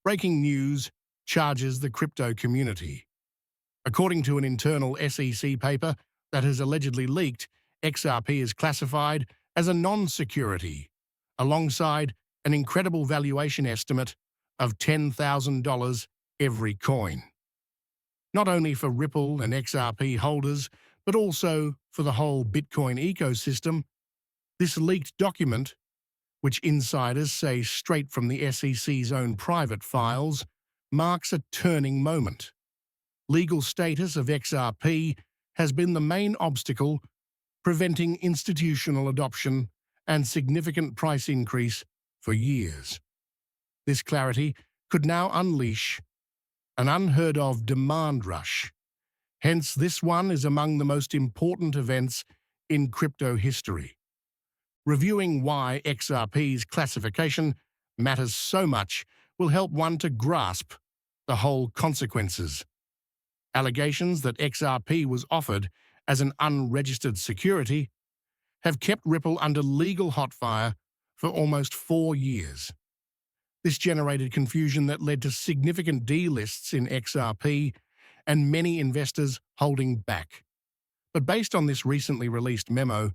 Breaking news charges the crypto community. According to an internal SEC paper that has allegedly leaked, XRP is classified as a non-security, alongside an incredible valuation estimate of $10,000 every coin. Not only for Ripple and XRP holders, but also for the whole Bitcoin ecosystem, this leaked document, which insiders say straight from the SEC's own private files, marks a turning moment. Legal status of XRP has been the main obstacle preventing institutional adoption and significant price increase for years. This clarity could now unleash an unheard-of demand rush. Hence, this one is among the most important events in crypto history. Reviewing why XRP's classification matters so much will help one to grasp the whole consequences. Allegations that XRP was offered as an unregistered security have kept Ripple under legal hotfire for almost 4 years. This generated confusion that led to significant delists in XRP and many investors holding back. But based on this recently released memo,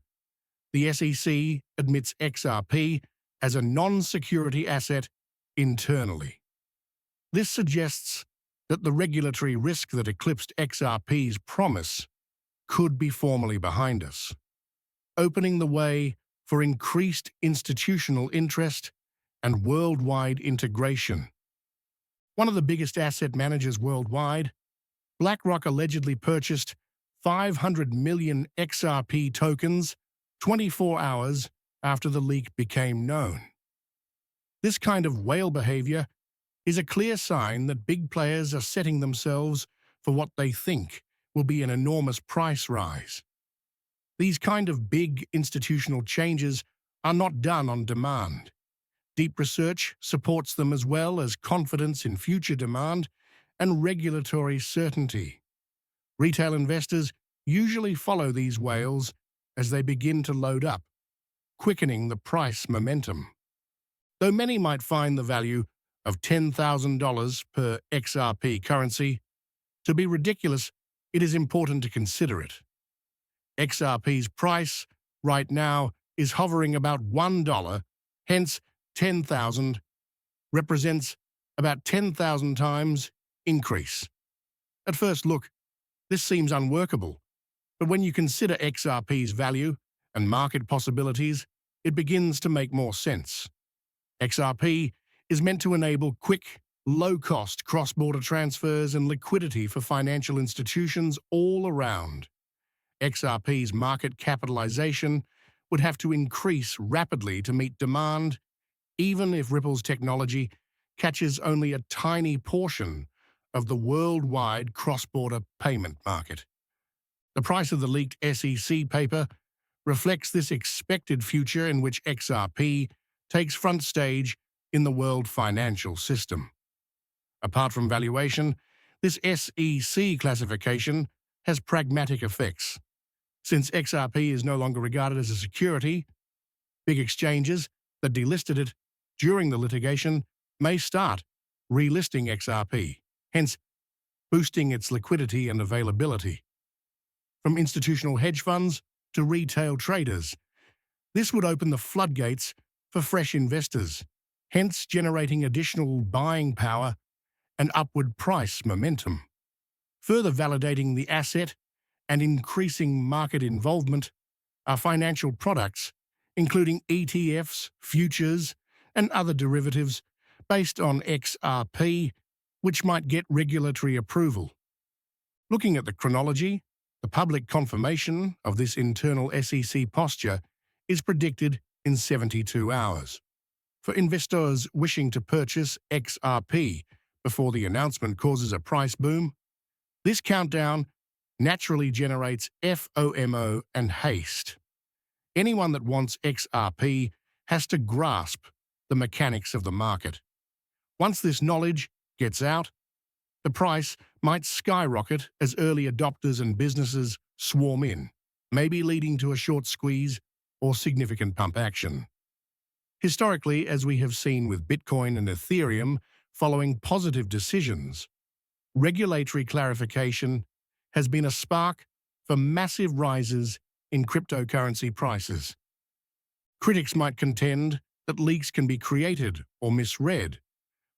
the SEC admits XRP as a non-security asset internally. This suggests that the regulatory risk that eclipsed XRP's promise could be formally behind us, opening the way for increased institutional interest and worldwide integration. One of the biggest asset managers worldwide, BlackRock allegedly purchased 500 million XRP tokens 24 hours after the leak became known. This kind of whale behavior is a clear sign that big players are setting themselves for what they think will be an enormous price rise. These kind of big institutional changes are not done on demand. Deep research supports them, as well as confidence in future demand and regulatory certainty. Retail investors usually follow these whales as they begin to load up, quickening the price momentum. Though many might find the value of $10,000 per XRP currency to be ridiculous, it is important to consider it. XRP's price right now is hovering about $1, hence 10,000 represents about 10,000 times increase. At first look, this seems unworkable, but when you consider XRP's value and market possibilities, it begins to make more sense. XRP is meant to enable quick, low-cost cross-border transfers and liquidity for financial institutions all around. XRP's market capitalization would have to increase rapidly to meet demand, even if Ripple's technology catches only a tiny portion of the worldwide cross-border payment market. The price of the leaked SEC paper reflects this expected future in which XRP takes front stage in the world financial system. Apart from valuation, this SEC classification has pragmatic effects. Since XRP is no longer regarded as a security, big exchanges that delisted it during the litigation may start relisting XRP, hence boosting its liquidity and availability. From institutional hedge funds to retail traders, this would open the floodgates for fresh investors, hence generating additional buying power and upward price momentum. Further validating the asset and increasing market involvement are financial products, including ETFs, futures, and other derivatives based on XRP, which might get regulatory approval. Looking at the chronology, the public confirmation of this internal SEC posture is predicted in 72 hours. For investors wishing to purchase XRP before the announcement causes a price boom, this countdown naturally generates FOMO and haste. Anyone that wants XRP has to grasp the mechanics of the market. Once this knowledge gets out, the price might skyrocket as early adopters and businesses swarm in, maybe leading to a short squeeze or significant pump action. Historically, as we have seen with Bitcoin and Ethereum, following positive decisions, regulatory clarification has been a spark for massive rises in cryptocurrency prices. Critics might contend that leaks can be created or misread,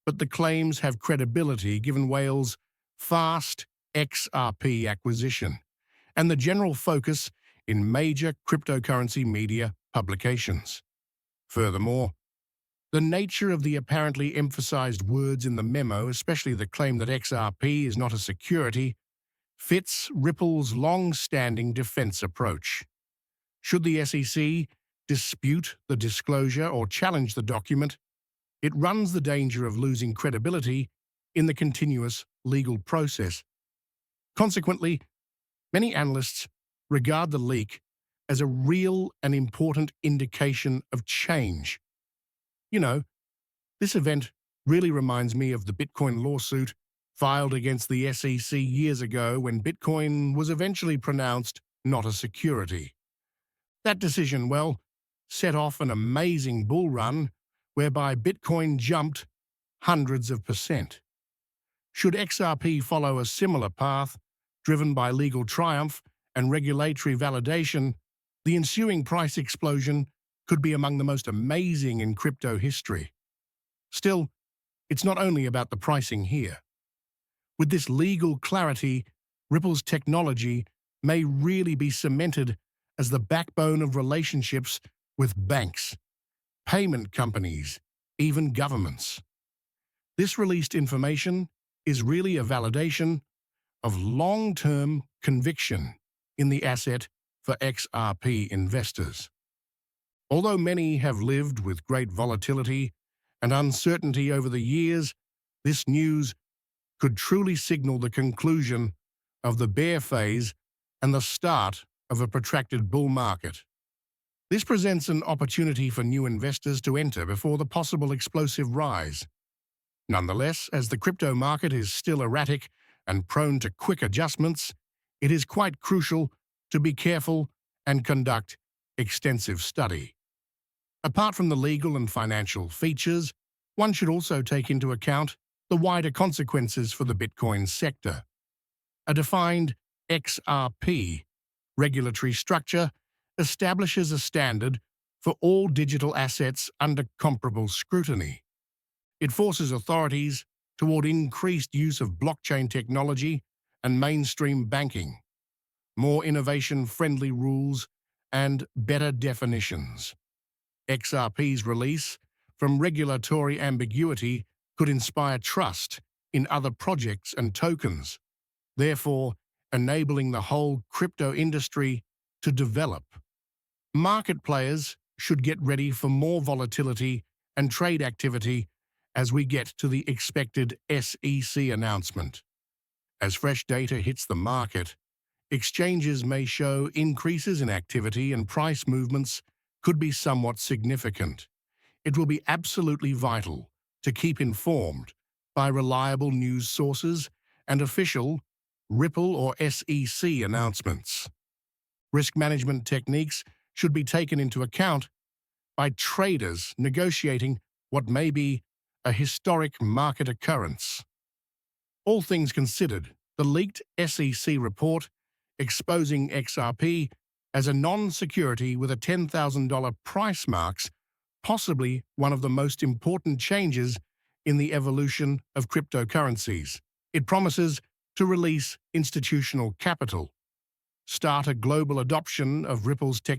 but the claims have credibility given Whale's fast XRP acquisition and the general focus in major cryptocurrency media publications. Furthermore, the nature of the apparently emphasized words in the memo, especially the claim that XRP is not a security, fits Ripple's long-standing defense approach. Should the SEC dispute the disclosure or challenge the document, it runs the danger of losing credibility in the continuous legal process. Consequently, many analysts regard the leak as a real and important indication of change. You know, this event really reminds me of the Bitcoin lawsuit filed against the SEC years ago when Bitcoin was eventually pronounced not a security. That decision, well, set off an amazing bull run whereby Bitcoin jumped hundreds of percent. Should XRP follow a similar path, driven by legal triumph and regulatory validation, the ensuing price explosion could be among the most amazing in crypto history. Still, it's not only about the pricing here. With this legal clarity, Ripple's technology may really be cemented as the backbone of relationships with banks, payment companies, even governments. This released information is really a validation of long-term conviction in the asset for XRP investors. Although many have lived with great volatility and uncertainty over the years, this news could truly signal the conclusion of the bear phase and the start of a protracted bull market. This presents an opportunity for new investors to enter before the possible explosive rise. Nonetheless, as the crypto market is still erratic and prone to quick adjustments, it is quite crucial to be careful and conduct extensive study. Apart from the legal and financial features, one should also take into account the wider consequences for the Bitcoin sector. A defined XRP regulatory structure establishes a standard for all digital assets under comparable scrutiny. It forces authorities toward increased use of blockchain technology and mainstream banking, more innovation-friendly rules, and better definitions. XRP's release from regulatory ambiguity could inspire trust in other projects and tokens, therefore enabling the whole crypto industry to develop. Market players should get ready for more volatility and trade activity as we get to the expected SEC announcement. As fresh data hits the market, exchanges may show increases in activity and price movements could be somewhat significant. It will be absolutely vital to keep informed by reliable news sources and official Ripple or SEC announcements. Risk management techniques should be taken into account by traders negotiating what may be a historic market occurrence. All things considered, the leaked SEC report exposing XRP as a non-security with a $10,000 price marks possibly one of the most important changes in the evolution of cryptocurrencies. It promises to release institutional capital, start a global adoption of Ripple's technology,